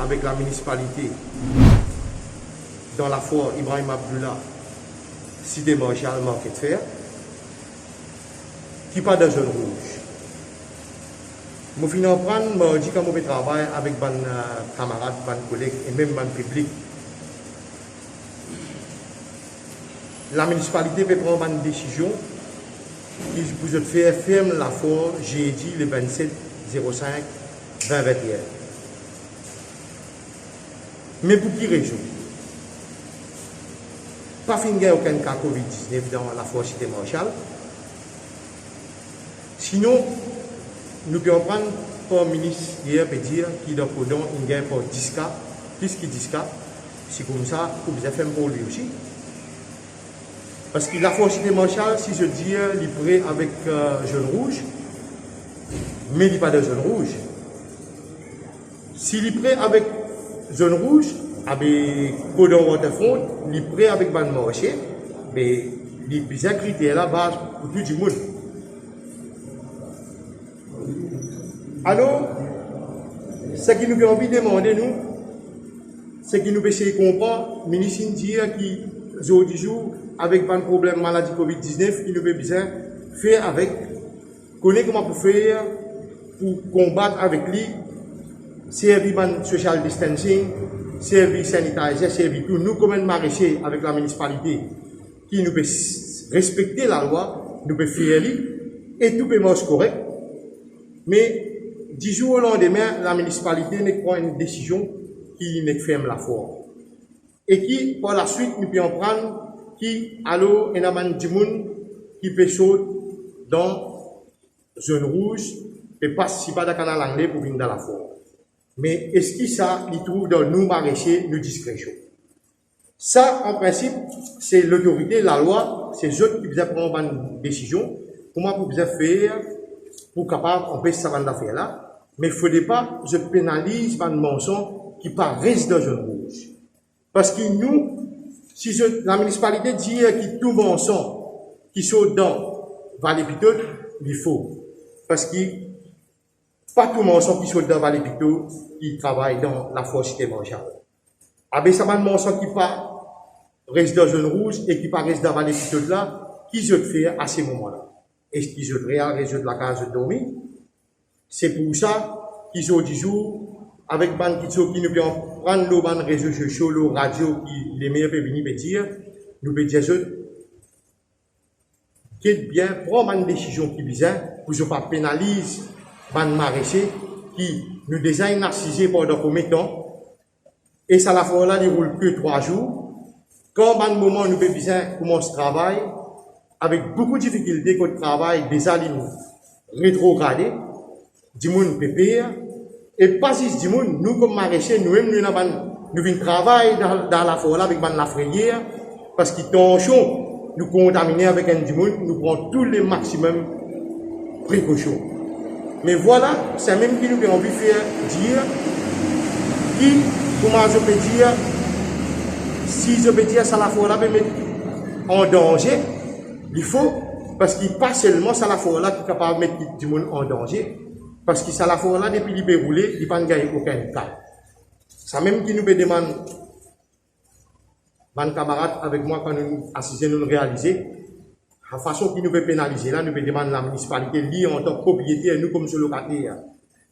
avec la municipalité dans la foire Ibrahim Abdullah, Cité Marshall, Market Fair, qui pas de zone rouge. Je finis en prendre, je dis que je travaille avec mes camarades, mes collègues et même mon public. La municipalité peut prendre une décision qui vous faire fermer la foire jeudi le 27 05 2021. Mais pour qui raison? Pas fin de aucun cas Covid-19 dans la foire Cité Marshall. Sinon, nous pouvons prendre pour le ministre hier peut dire qu'il doit donner une guerre pour 10 cas. Qu'est-ce qu'il 10 cas? C'est comme ça que vous avez fait pour lui aussi. Parce que la foire Cité Marshall, si je dis, il est prêt avec jaune rouge, mais il n'est pas de jaune rouge. S'il est prêt avec jaune rouge, avec Codon Waterfront, il est prêt avec Ban Marché, mais il y a des critères là-bas pour tout le monde. Alors, ce qui nous a envie de demander, nous, c'est que nous peut essayer de comprendre, le ministre dit qui, jour du jour, avec un problème maladie Covid-19, il nous peut besoin faire avec, connaître comment pour faire, pour combattre avec lui, servir le social distancing, servir sanitizer, servir tout. Nous, comme maraîchers avec la municipalité, qui nous peut respecter la loi, nous peut faire lui, et tout peut marcher correct. Mais, 10 jours au lendemain, la municipalité ne prend une décision qui ne ferme la foire. Et qui, par la suite, nous pouvons prendre qui, alors, il y a des gens qui peut sauter dans zone rouge et participer à la canal anglais pour venir dans la foire. Mais est-ce que ça, ils trouvent dans nous maraîchers, nous discrétion? Ça, en principe, c'est l'autorité, la loi, c'est eux qui doivent prendre une décision. Comment vous pouvez faire pour capable empêcher ça d'affaire là? Mais il ne faudrait pas, je pénalise un mensonge qui paraissent dans zone rouge. Parce que nous, si la municipalité dit que tout mensonge qui sont dans Vallée-Pito, il faut. Parce que pas tout mensonge qui sont dans Vallée-Pito qui travaille dans la foire Cité Marshall. Avec ça, un mensonge qui pas reste dans zone rouge et qui pas reste dans Vallée-Pito là, qui se fait à ces moments-là. Est-ce qu'ils se réalisent la case de dormir? C'est pour ça qu'ils ont dit jour, avec ban qui nous peuvent prendre nos réseaux sociaux, nos radios, qui les meilleurs peuvent venir dire, nous pouvons dire, qu'est bien, prendre une décision qui vient, pour ne pas pénaliser ban maraîchers, qui nous désignent narcisés pendant combien de temps, et ça la fois là, il ne roule que 3 jours. Quand ban moment nous pouvons bien commencer le travail, avec beaucoup de difficultés, qu'on travaille des aliments rétrogradés, du monde pépère, et pas juste du monde, nous comme maraîchers, nous-mêmes, nous venons travailler dans la forêt avec la frayère, parce que tension, nous contaminer avec un du monde, nous prenons tous les maximum précautions. Mais voilà, c'est même qui nous a envie de faire dire, qui, comment je peux dire, si je peux dire ça la forêt peut mettre en danger, il faut, parce qu'il pas seulement ça la forêt qui est capable de mettre du monde en danger, parce que ça la forêt là, depuis qu'il peut rouler, il ne peut gagner aucun cas. Ça même qui nous peut demander, mes camarades avec moi, quand nous assistons, nous réaliser, la façon qui nous peut pénaliser là, nous peut demander la municipalité, lui en tant que propriétaire, nous comme ce locataire,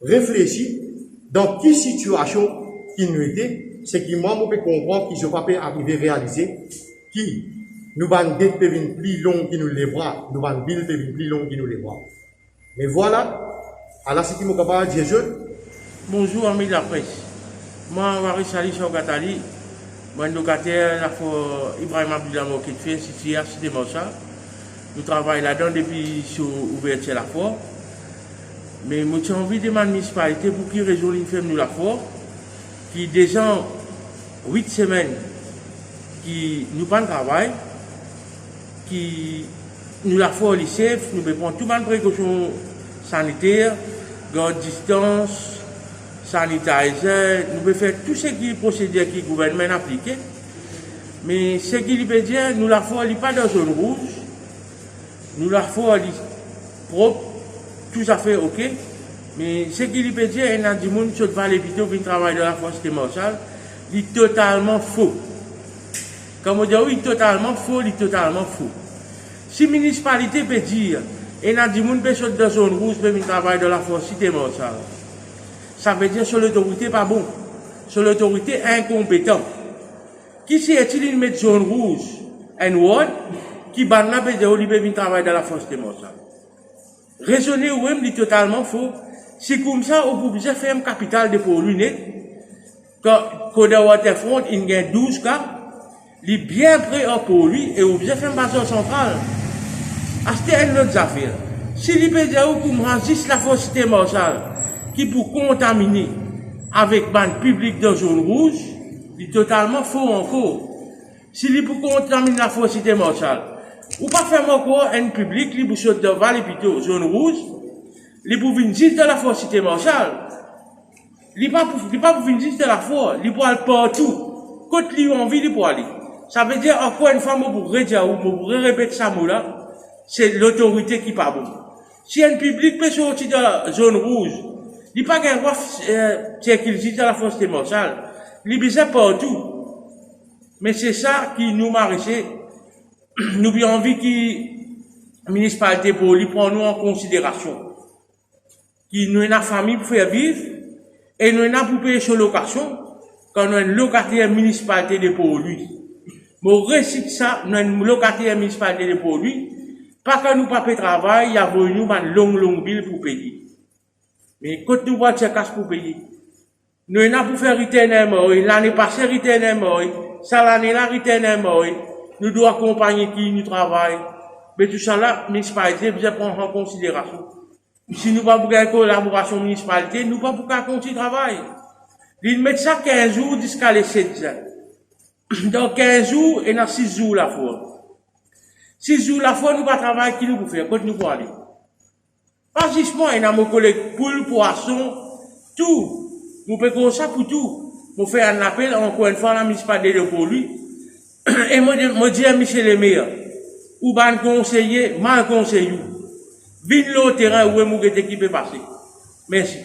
réfléchir dans quelle situation qui nous était, c'est que moi, je peux comprendre qu'ils ne sont pas arriver à réaliser, qui nous avons des dette plus longue qui nous les bras, nous avons des billes plus longue qui nous les bras. Mais voilà, alors c'est qui m'a capable de dire. Bonjour, amis de la presse. Moi, Marie Sali Chaugatali, moi, locataire, la fois Ibrahim Abdullah Market Fair, situé à Cité Marshall. Nous travaillons là-dedans depuis sur l'ouverture de la foire. Mais moi, j'ai envie de demander à la municipalité pour qu'ils résolvent faire nous la foire, qui déjà 8 semaines qui nous pas de travail, qui nous la foire les safe, nous prenons toutes les précautions sanitaires, garde distance, sanitizer, nous pouvons faire tout ce qui est procédure qui est gouvernement appliqué. Mais ce qui veut dire, nous la foire n'est pas dans zone rouge, nous la foire propre, tout à fait ok. Mais ce qu'il peut dire, il y a des gens qui sont les plutôt qui travaillent dans la force martiale, il est totalement faux. Comme on dit, oui, totalement faux, il est totalement faux. Si la municipalité peut dire, il y a des gens qui sont dans la zone rouge, qui travaillent dans la force martiale, ça veut dire que l'autorité pas bon, sur l'autorité incompétente. Qui est-il de mettre zone rouge, un ward, qui banne la peut dire, il peut travailler dans la force martiale. Raisonner ou même, il est totalement faux. C'est comme ça, on peut faire une capitale de pollution net. Quand Côte Waterfront, il y a 12 cas, il est bien prêt à polluer et on peut faire une base centrale. C'est une autre affaire. Si il peut dire qu'on juste la force martiale qui peut contaminer avec ban public dans zone rouge, il est totalement faux encore. Si il peut contaminer la force martiale, ou pas faire encore un public qui peut sauter devant les plutôt zone rouge, il peut venir juste dans la force martiale. Il pas pour venir juste dans la force, il peut aller partout. Quand il a envie, il peut aller. Ça veut dire encore une fois, pour redire ou pour répéter ça là, c'est l'autorité qui pas bon. Si un public peut sortir dans la zone rouge, il pas qu'un droit qu'il dit dans la force martiale, il besoin partout. Mais c'est ça qui nous marche. Nous avons envie que la municipalité pour lui prendre nous en considération. Qui nous avons une famille pour faire vivre et nous avons pour payer sur location quand nous avons une locataire municipalité de pour lui. Mais récite ça, nous avons une locataire municipalité de pour lui. Pas quand nous pas payer travail, il y a nous une longue bill pour payer. Mais quand nous voyons casse pour payer, nous avons pour faire return l'année passée return ça l'année là return nous devons accompagner qui nous travaille. Mais tout ça là, la municipalité doit prendre en considération. Si nous pas pour une collaboration municipalité, nous pas pour qu'à continuer travail. Ils mettent ça 15 jours jusqu'à les 7 jours. Dans 15 jours et dans 6 jours la fois. 6 jours la fois, nous pas travailler qui nous pour faire, quand nous pour aller. Pas juste moi, il y a mon collègue poule, poisson, tout. Nous faisons ça pour tout. Nous faisons un appel encore une fois à la municipalité pour lui. Et moi dis à Michel le maire, ou ban conseiller, mal conseiller. Vine le terrain où est-ce qui peut passer. Merci.